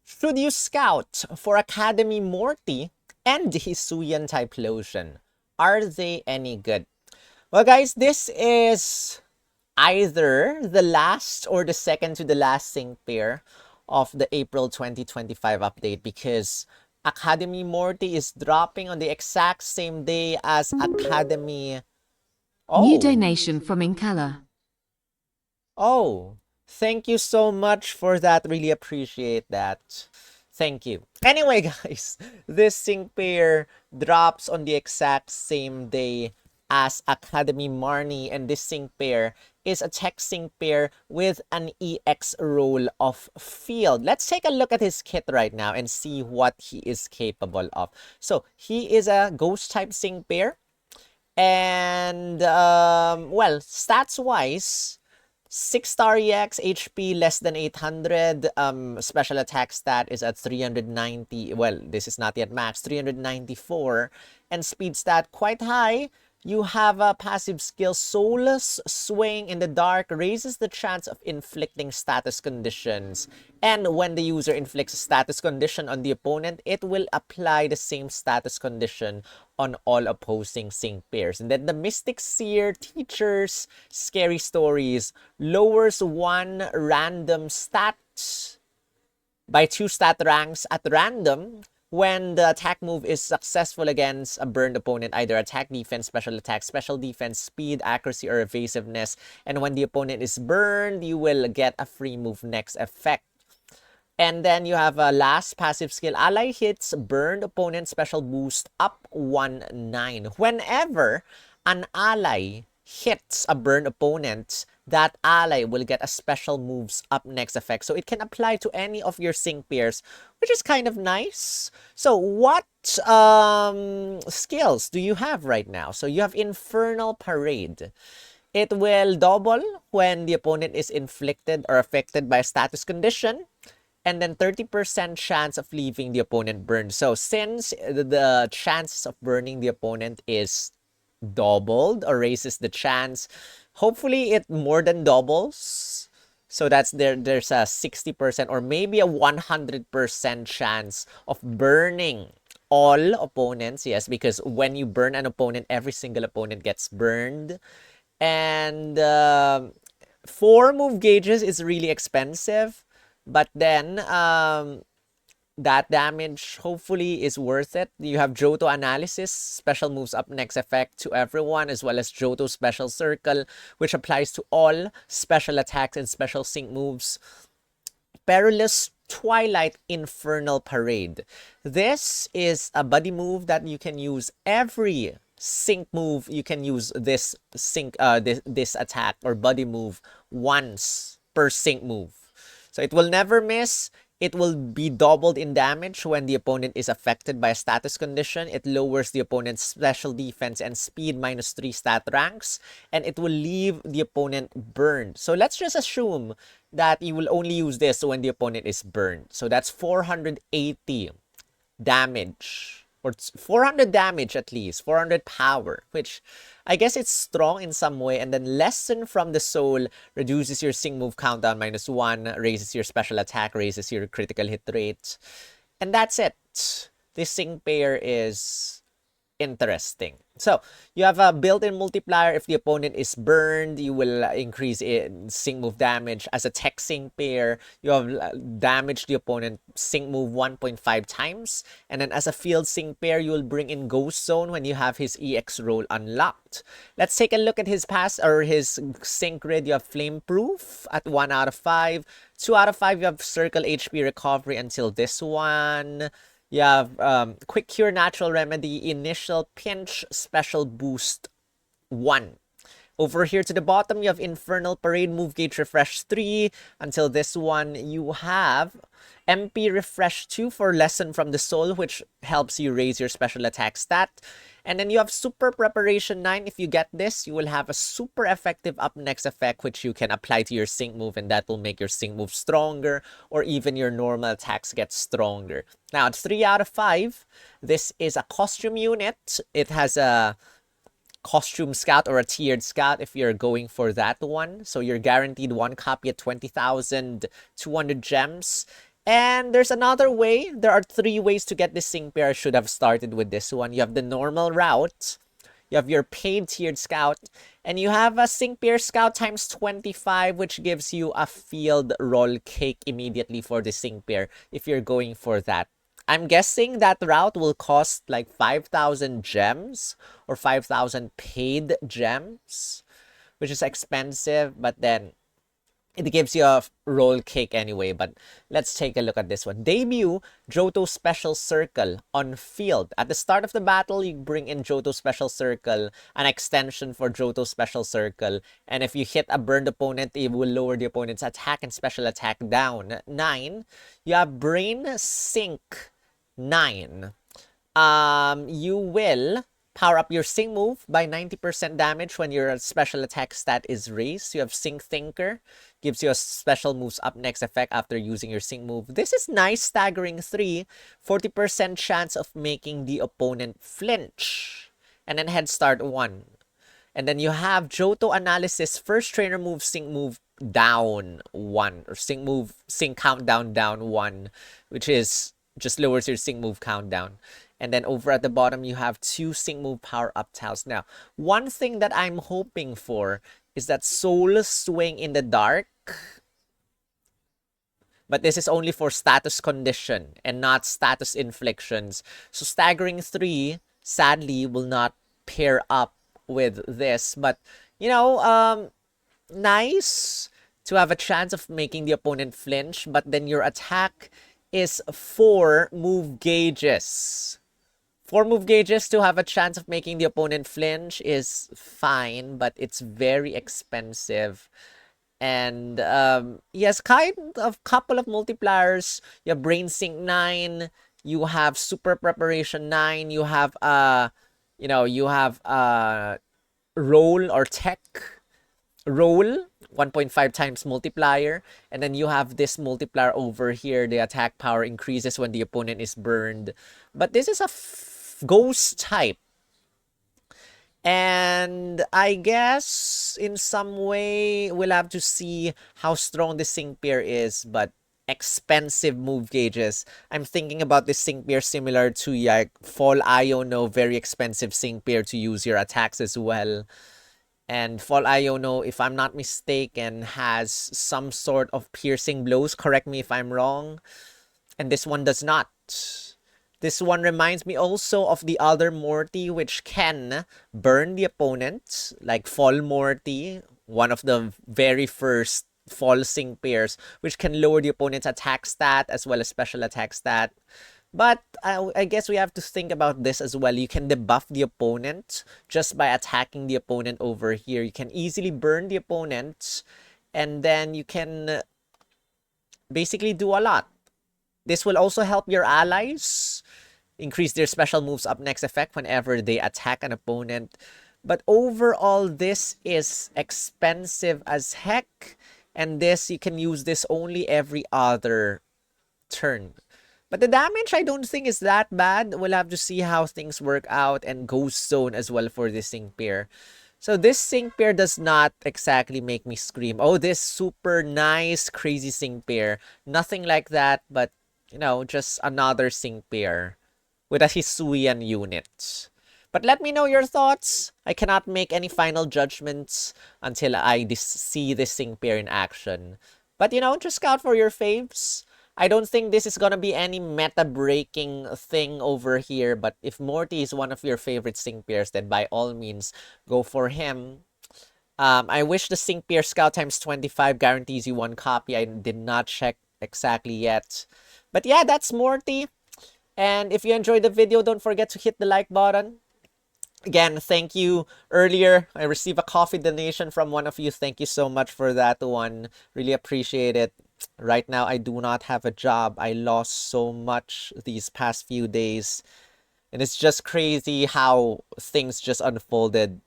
Should you scout for Academy Morty and Hisuian Typhlosion? Are they any good? Well, guys, this is either the last or the second to the last sync pair of the April 2025 update because Academy Morty is dropping on the exact same day as Academy... New Oh. donation from Inkala. Oh, thank you so much for that. Really appreciate that. Thank you. Anyway, guys, this sync pair drops on the exact same day as Academy Marnie, and this sync pair is a tech sync pair with an EX role of field. Let's take a look at his kit right now and see what he is capable of. So, he is a ghost type sync pair. And, well, stats-wise, 6-star EX, HP less than 800, special attack stat is at 390, well, this is not yet max, 394, and speed stat quite high. You have a passive skill, Soulless Swing in the Dark raises the chance of inflicting status conditions. And when the user inflicts a status condition on the opponent, it will apply the same status condition on all opposing sync pairs. And then the Mystic Seer Teacher's Scary Stories lowers one random stat by 2 stat ranks at random when the attack move is successful against a burned opponent, either attack, defense, special attack, special defense, speed, accuracy, or evasiveness. And when the opponent is burned, you will get a free move next effect. And then you have a last passive skill. Ally hits burned opponent special boost up 1/9. Whenever an ally hits a burned opponent, that ally will get a special moves up next effect. So it can apply to any of your sync pairs, which is kind of nice. So what skills do you have right now? So you have Infernal Parade. It will double when the opponent is inflicted or affected by a status condition. And then 30% chance of leaving the opponent burned. So since the chances of burning the opponent is doubled or raises the chance, hopefully it more than doubles. So that's there's a 60% or maybe a 100% chance of burning all opponents. Yes, because when you burn an opponent, every single opponent gets burned. And 4 move gauges is really expensive. But then, that damage hopefully is worth it. You have Johto Analysis, special moves up next effect to everyone, as well as Johto Special Circle, which applies to all special attacks and special sync moves. Perilous Twilight Infernal Parade. This is a buddy move that you can use every sync move. You can use this sync, this attack or buddy move once per sync move. So it will never miss. It will be doubled in damage when the opponent is affected by a status condition. It lowers the opponent's special defense and speed -3 stat ranks. And it will leave the opponent burned. So let's just assume that you will only use this when the opponent is burned. So that's 480 damage. Or 400 damage at least, 400 power, which I guess it's strong in some way. And then Lesson from the Soul reduces your sync move countdown -1, raises your special attack, raises your critical hit rate. And that's it. This sync pair is interesting. So you have a built-in multiplier. If the opponent is burned, you will increase in sync move damage. As a tech sync pair, you have damaged the opponent sync move 1.5 times. And then as a field sync pair, you will bring in Ghost Zone when you have his EX role unlocked. Let's take a look at his pass or his sync grid. You have Flame Proof at 1 out of 5. 2 out of 5, you have Circle HP Recovery until this one. You have Quick Cure Natural Remedy, Initial Pinch, Special Boost 1. Over here to the bottom, you have Infernal Parade, Move Gauge Refresh 3. Until this one, you have MP Refresh 2 for Lesson from the Soul, which helps you raise your special attack stat. And then you have Super Preparation 9. If you get this, you will have a super effective up next effect, which you can apply to your sync move, and that will make your sync move stronger, or even your normal attacks get stronger. Now, at 3 out of 5, this is a costume unit. It has a costume scout or a tiered scout if you're going for that one. So you're guaranteed 1 copy at 20,200 gems. And there's another way. There are 3 ways to get this sync pair. I should have started with this one. You have the normal route. You have your paid tiered scout. And you have a sync pair scout times 25, which gives you a field roll cake immediately for the sync pair if you're going for that. I'm guessing that route will cost like 5,000 gems or 5,000 paid gems, which is expensive, but then it gives you a roll cake anyway. But let's take a look at this one. Debut Johto Special Circle on field. At the start of the battle, you bring in Johto Special Circle, an extension for Johto Special Circle. And if you hit a burned opponent, it will lower the opponent's attack and special attack down 9. You have Brain Sync 9. You will power up your Sync move by 90% damage when your special attack stat is raised. You have Sync Thinker, gives you a special moves up next effect after using your Sync move. This is nice. Staggering 3, 40% chance of making the opponent flinch. And then Head Start 1. And then you have Johto Analysis, first trainer move, Sync move down 1. Or Sync countdown down 1, which is just lowers your Sync move countdown. And then over at the bottom, you have 2 Sync move power up tiles. Now, one thing that I'm hoping for is that Soul Swing in the Dark. But this is only for status condition and not status inflictions. So Staggering 3, sadly, will not pair up with this. But, you know, nice to have a chance of making the opponent flinch. But then your attack is 4 move gauges. 4 move gauges to have a chance of making the opponent flinch is fine, but it's very expensive. And yes, kind of couple of multipliers. You have Brain Sync 9, you have Super Preparation 9, you have Roll or Tech Roll 1.5 times multiplier, and then you have this multiplier over here. The attack power increases when the opponent is burned, but this is a ghost type, and I guess in some way we'll have to see how strong the sync pair is. But expensive move gauges. I'm thinking about this sync pair similar to like Fall Iono, very expensive sync pair to use your attacks as well. And Fall Iono, if I'm not mistaken, has some sort of piercing blows. Correct me if I'm wrong. And this one does not. This one reminds me also of the other Morty, which can burn the opponent, like Fall Morty, one of the very first Fall Sync pairs, which can lower the opponent's attack stat as well as special attack stat. But I guess we have to think about this as well. You can debuff the opponent just by attacking the opponent over here. You can easily burn the opponent, and then you can basically do a lot. This will also help your allies increase their special moves up next effect whenever they attack an opponent. But overall, this is expensive as heck. And this, you can use this only every other turn. But the damage, I don't think is that bad. We'll have to see how things work out. And Ghost Zone as well for this sync pair. So this sync pair does not exactly make me scream, oh, this super nice, crazy sync pair. Nothing like that, but, you know, just another sync pair with a Hisuian unit. But let me know your thoughts. I cannot make any final judgments until I see this sync pair in action. But, you know, just scout for your faves. I don't think this is gonna be any meta-breaking thing over here. But if Morty is one of your favorite sync pairs, then by all means, go for him. I wish the sync pair scout times 25 guarantees you 1 copy. I did not check exactly yet. But yeah, that's Morty. And if you enjoyed the video, don't forget to hit the like button. Again, thank you. Earlier, I received a coffee donation from one of you. Thank you so much for that one. Really appreciate it. Right now, I do not have a job. I lost so much these past few days. And it's just crazy how things just unfolded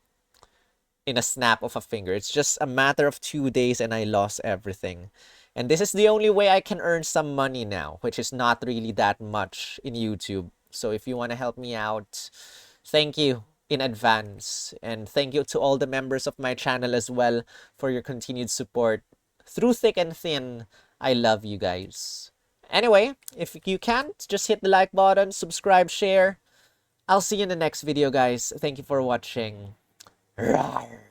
in a snap of a finger. It's just a matter of 2 days and I lost everything. And this is the only way I can earn some money now, which is not really that much in YouTube. So if you want to help me out, thank you in advance. And thank you to all the members of my channel as well for your continued support. Through thick and thin, I love you guys. Anyway, if you can't, just hit the like button, subscribe, share. I'll see you in the next video, guys. Thank you for watching. Rawr.